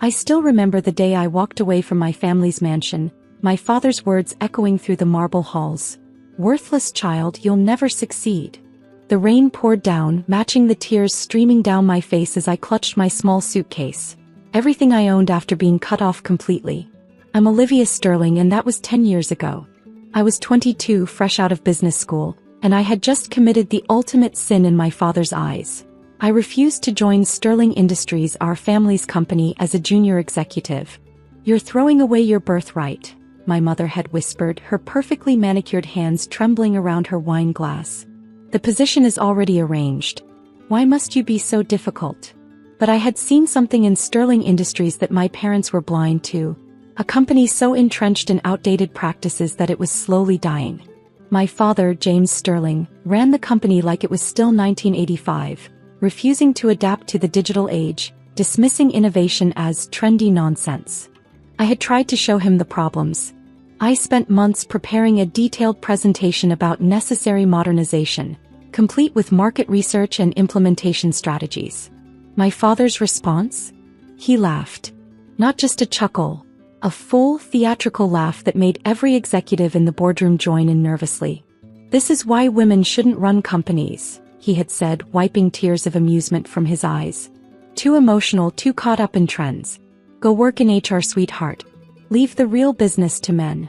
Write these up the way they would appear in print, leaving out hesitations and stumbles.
I still remember the day I walked away from my family's mansion, my father's words echoing through the marble halls. "Worthless child, you'll never succeed." The rain poured down, matching the tears streaming down my face as I clutched my small suitcase. Everything I owned after being cut off completely. I'm Olivia Sterling, and that was 10 years ago. I was 22, fresh out of business school, and I had just committed the ultimate sin in my father's eyes. I refused to join Sterling Industries, our family's company, as a junior executive. "You're throwing away your birthright," my mother had whispered, her perfectly manicured hands trembling around her wine glass. "The position is already arranged. Why must you be so difficult?" But I had seen something in Sterling Industries that my parents were blind to. A company so entrenched in outdated practices that it was slowly dying. My father, James Sterling, ran the company like it was still 1985, refusing to adapt to the digital age, dismissing innovation as trendy nonsense. I had tried to show him the problems. I spent months preparing a detailed presentation about necessary modernization, complete with market research and implementation strategies. My father's response? He laughed. Not just a chuckle, a full theatrical laugh that made every executive in the boardroom join in nervously. "This is why women shouldn't run companies," he had said, wiping tears of amusement from his eyes. "Too emotional, too caught up in trends. Go work in HR, sweetheart. Leave the real business to men."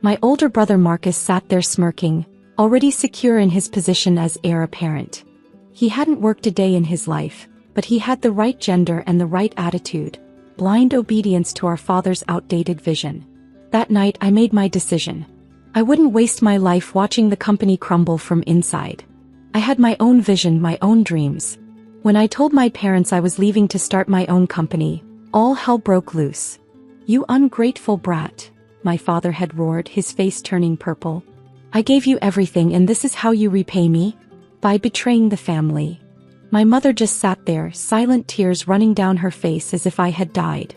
My older brother Marcus sat there smirking, already secure in his position as heir apparent. He hadn't worked a day in his life, but he had the right gender and the right attitude. Blind obedience to our father's outdated vision. That night I made my decision. I wouldn't waste my life watching the company crumble from inside. I had my own vision, my own dreams. When I told my parents I was leaving to start my own company, all hell broke loose. "You ungrateful brat," my father had roared, his face turning purple. "I gave you everything, and this is how you repay me? By betraying the family." My mother just sat there, silent tears running down her face as if I had died.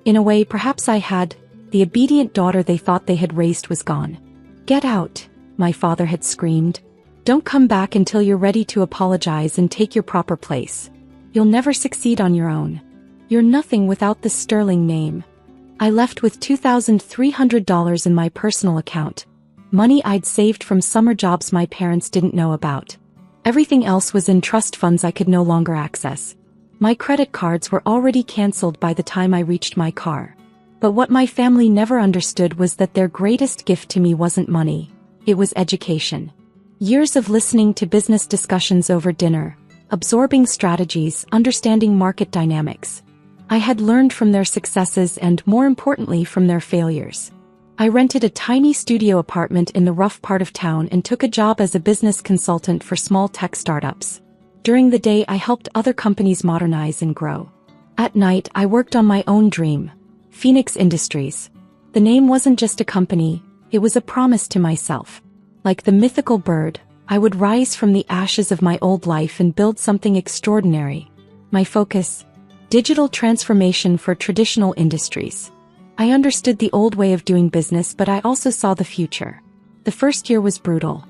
In a way, perhaps I had. The obedient daughter they thought they had raised was gone. "Get out," my father had screamed. "Don't come back until you're ready to apologize and take your proper place. You'll never succeed on your own. You're nothing without the Sterling name." I left with $2,300 in my personal account, money I'd saved from summer jobs my parents didn't know about. Everything else was in trust funds I could no longer access. My credit cards were already canceled by the time I reached my car. But what my family never understood was that their greatest gift to me wasn't money. It was education. Years of listening to business discussions over dinner, absorbing strategies, understanding market dynamics. I had learned from their successes and, more importantly, from their failures. I rented a tiny studio apartment in the rough part of town and took a job as a business consultant for small tech startups. During the day, I helped other companies modernize and grow. At night, I worked on my own dream, Phoenix Industries. The name wasn't just a company, it was a promise to myself. Like the mythical bird, I would rise from the ashes of my old life and build something extraordinary. My focus? Digital transformation for traditional industries. I understood the old way of doing business, but I also saw the future. The first year was brutal.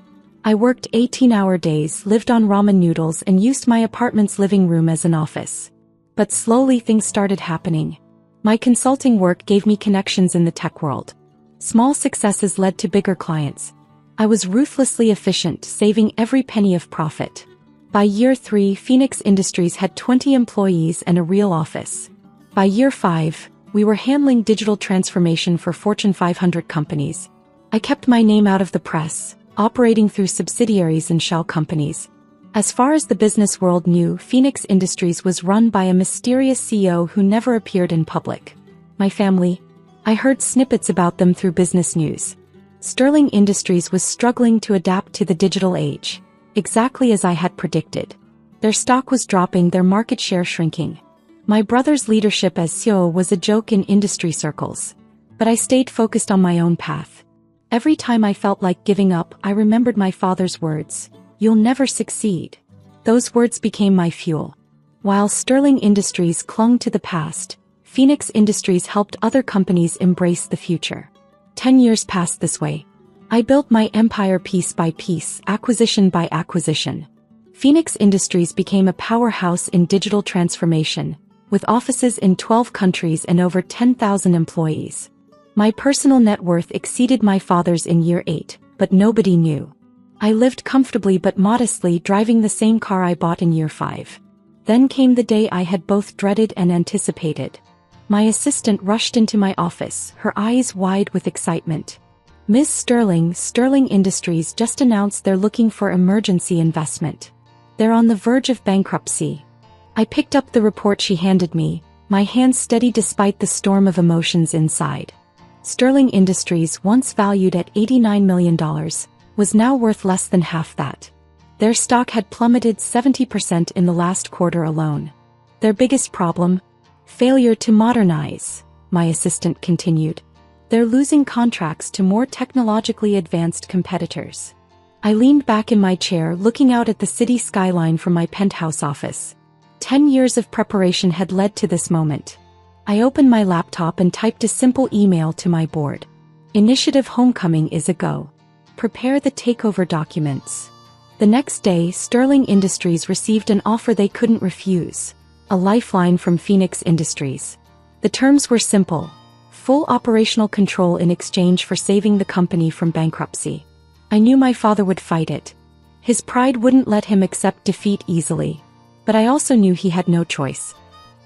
I worked 18-hour days, lived on ramen noodles, and used my apartment's living room as an office. But slowly things started happening. My consulting work gave me connections in the tech world. Small successes led to bigger clients. I was ruthlessly efficient, saving every penny of profit. By year 3, Phoenix Industries had 20 employees and a real office. By year 5, we were handling digital transformation for Fortune 500 companies. I kept my name out of the press, operating through subsidiaries and shell companies. As far as the business world knew, Phoenix Industries was run by a mysterious CEO who never appeared in public. My family? I heard snippets about them through business news. Sterling Industries was struggling to adapt to the digital age, exactly as I had predicted. Their stock was dropping, their market share shrinking. My brother's leadership as CEO was a joke in industry circles. But I stayed focused on my own path. Every time I felt like giving up, I remembered my father's words, "You'll never succeed." Those words became my fuel. While Sterling Industries clung to the past, Phoenix Industries helped other companies embrace the future. 10 years passed this way. I built my empire piece by piece, acquisition by acquisition. Phoenix Industries became a powerhouse in digital transformation, with offices in 12 countries and over 10,000 employees. My personal net worth exceeded my father's in year 8, but nobody knew. I lived comfortably but modestly, driving the same car I bought in year 5. Then came the day I had both dreaded and anticipated. My assistant rushed into my office, her eyes wide with excitement. "Ms. Sterling, Sterling Industries just announced they're looking for emergency investment. They're on the verge of bankruptcy." I picked up the report she handed me, my hands steady despite the storm of emotions inside. Sterling Industries, once valued at $89 million, was now worth less than half that. Their stock had plummeted 70% in the last quarter alone. Their biggest problem? Failure to modernize, my assistant continued. They're losing contracts to more technologically advanced competitors. I leaned back in my chair, looking out at the city skyline from my penthouse office. 10 years of preparation had led to this moment. I opened my laptop and typed a simple email to my board. "Initiative Homecoming is a go. Prepare the takeover documents." The next day, Sterling Industries received an offer they couldn't refuse. A lifeline from Phoenix Industries. The terms were simple. Full operational control in exchange for saving the company from bankruptcy. I knew my father would fight it. His pride wouldn't let him accept defeat easily. But I also knew he had no choice.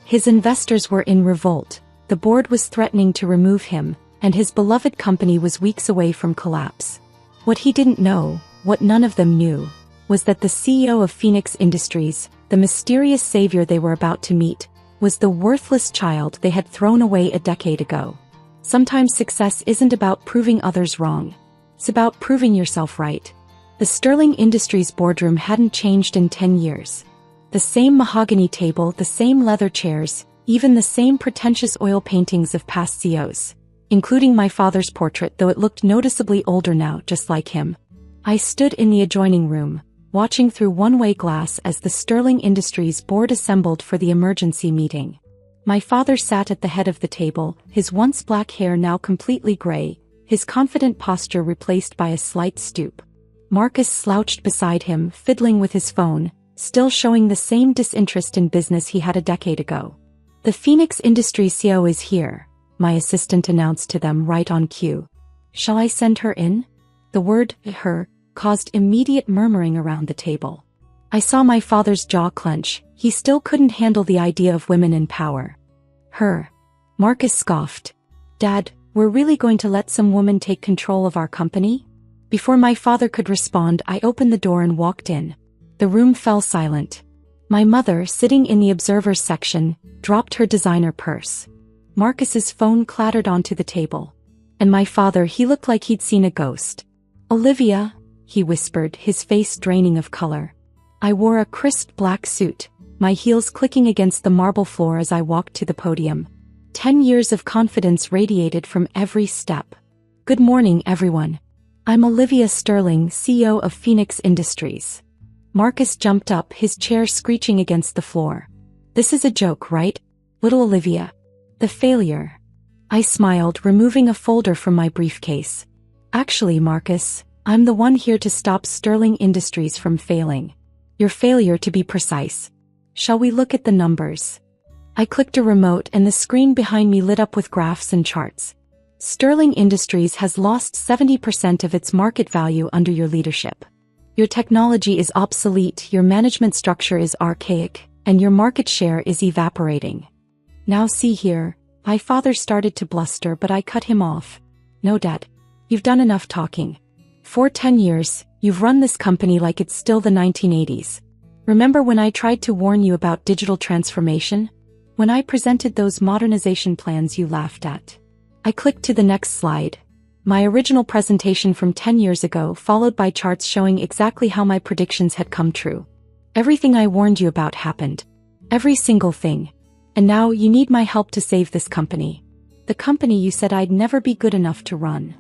His investors were in revolt, the board was threatening to remove him, and his beloved company was weeks away from collapse. What he didn't know, what none of them knew, was that the CEO of Phoenix Industries, the mysterious savior they were about to meet, was the worthless child they had thrown away a decade ago. Sometimes success isn't about proving others wrong. It's about proving yourself right. The Sterling Industries boardroom hadn't changed in 10 years. The same mahogany table, the same leather chairs, even the same pretentious oil paintings of past CEOs, including my father's portrait, though it looked noticeably older now, just like him. I stood in the adjoining room, watching through one-way glass as the Sterling Industries board assembled for the emergency meeting. My father sat at the head of the table, his once black hair now completely gray, his confident posture replaced by a slight stoop. Marcus slouched beside him, fiddling with his phone, still showing the same disinterest in business he had a decade ago. "The Phoenix Industries CEO is here," my assistant announced to them right on cue. "Shall I send her in?" The word, "her," caused immediate murmuring around the table. I saw my father's jaw clench. He still couldn't handle the idea of women in power. "Her." Marcus scoffed. "Dad, we're really going to let some woman take control of our company?" Before my father could respond, I opened the door and walked in. The room fell silent. My mother, sitting in the observers section, dropped her designer purse. Marcus's phone clattered onto the table. And my father, he looked like he'd seen a ghost. "Olivia," he whispered, his face draining of color. I wore a crisp black suit, my heels clicking against the marble floor as I walked to the podium. 10 years of confidence radiated from every step. "Good morning, everyone. I'm Olivia Sterling, CEO of Phoenix Industries." Marcus jumped up, his chair screeching against the floor. "This is a joke, right? Little Olivia. The failure." I smiled, removing a folder from my briefcase. "Actually, Marcus, I'm the one here to stop Sterling Industries from failing. Your failure, to be precise. Shall we look at the numbers?" I clicked a remote and the screen behind me lit up with graphs and charts. "Sterling Industries has lost 70% of its market value under your leadership. Your technology is obsolete, your management structure is archaic, and your market share is evaporating. Now see here." My father started to bluster, but I cut him off. "No, Dad. You've done enough talking. For 10 years, you've run this company like it's still the 1980s. Remember when I tried to warn you about digital transformation? When I presented those modernization plans you laughed at?" I clicked to the next slide. My original presentation from 10 years ago, followed by charts showing exactly how my predictions had come true. Everything I warned you about happened. Every single thing. And now you need my help to save this company. The company you said I'd never be good enough to run.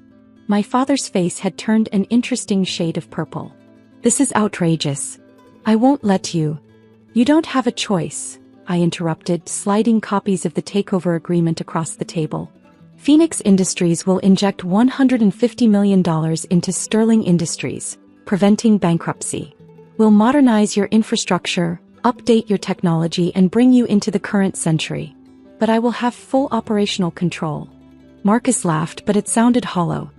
My father's face had turned an interesting shade of purple. "This is outrageous. I won't let you." "You don't have a choice," I interrupted, sliding copies of the takeover agreement across the table. "Phoenix Industries will inject $150 million into Sterling Industries, preventing bankruptcy. We'll modernize your infrastructure, update your technology and bring you into the current century. But I will have full operational control." Marcus laughed, but it sounded hollow.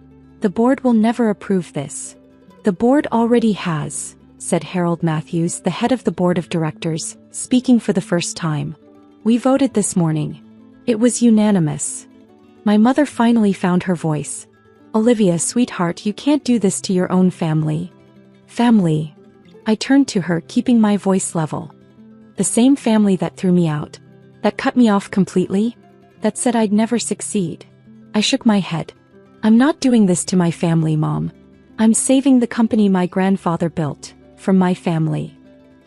"The board will never approve this." "The board already has," said Harold Matthews, the head of the board of directors, speaking for the first time. "We voted this morning. It was unanimous." My mother finally found her voice. "Olivia, sweetheart, you can't do this to your own family." "Family?" I turned to her, keeping my voice level. "The same family that threw me out. That cut me off completely. That said I'd never succeed." I shook my head. "I'm not doing this to my family, Mom. I'm saving the company my grandfather built, from my family."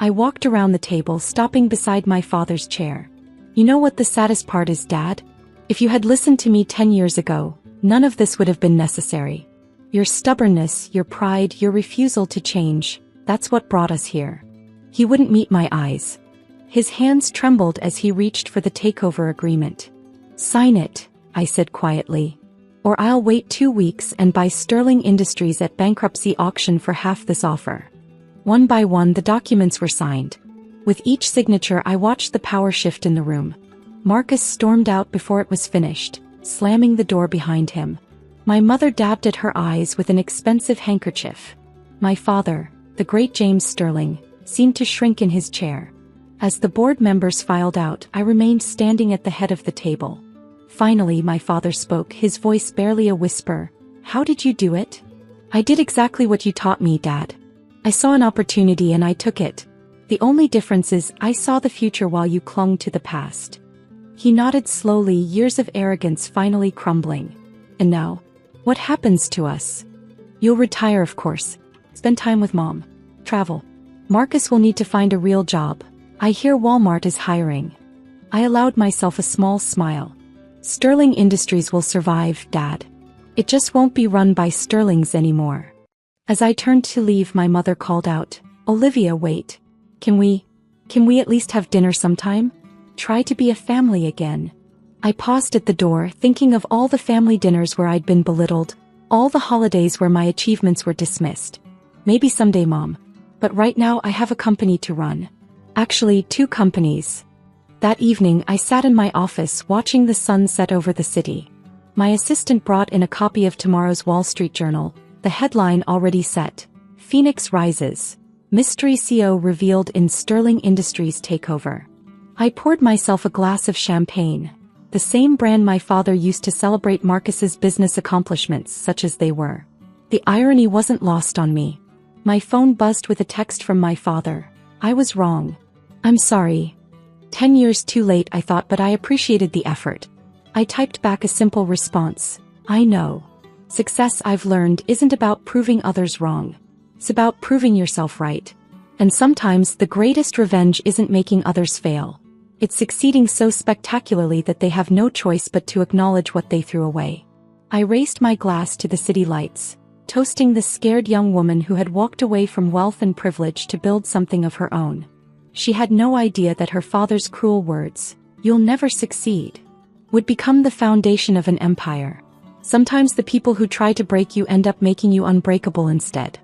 I walked around the table, stopping beside my father's chair. "You know what the saddest part is, Dad? If you had listened to me 10 years ago, none of this would have been necessary. Your stubbornness, your pride, your refusal to change, that's what brought us here." He wouldn't meet my eyes. His hands trembled as he reached for the takeover agreement. "Sign it," I said quietly. "Or I'll wait 2 weeks and buy Sterling Industries at bankruptcy auction for half this offer." One by one the documents were signed. With each signature I watched the power shift in the room. Marcus stormed out before it was finished, slamming the door behind him. My mother dabbed at her eyes with an expensive handkerchief. My father, the great James Sterling, seemed to shrink in his chair. As the board members filed out, I remained standing at the head of the table. Finally my father spoke, his voice barely a whisper. "How did you do it?" "I did exactly what you taught me, Dad. I saw an opportunity and I took it. The only difference is I saw the future while you clung to the past." He nodded slowly, years of arrogance finally crumbling. "And now? What happens to us?" "You'll retire, of course. Spend time with Mom. Travel. Marcus will need to find a real job. I hear Walmart is hiring." I allowed myself a small smile. "Sterling Industries will survive, Dad. It just won't be run by Sterlings anymore." As I turned to leave, my mother called out, "Olivia, wait. Can we at least have dinner sometime? Try to be a family again." I paused at the door, thinking of all the family dinners where I'd been belittled, all the holidays where my achievements were dismissed. "Maybe someday, Mom. But right now I have a company to run. Actually, 2 companies." That evening I sat in my office watching the sun set over the city. My assistant brought in a copy of tomorrow's Wall Street Journal, the headline already set. "Phoenix Rises. Mystery CEO revealed in Sterling Industries takeover." I poured myself a glass of champagne, the same brand my father used to celebrate Marcus's business accomplishments, such as they were. The irony wasn't lost on me. My phone buzzed with a text from my father. "I was wrong. I'm sorry. 10 years too late," I thought, but I appreciated the effort. I typed back a simple response. "I know. Success, I've learned, isn't about proving others wrong. It's about proving yourself right. And sometimes the greatest revenge isn't making others fail. It's succeeding so spectacularly that they have no choice but to acknowledge what they threw away." I raised my glass to the city lights, toasting the scared young woman who had walked away from wealth and privilege to build something of her own. She had no idea that her father's cruel words, "You'll never succeed," would become the foundation of an empire. Sometimes the people who try to break you end up making you unbreakable instead.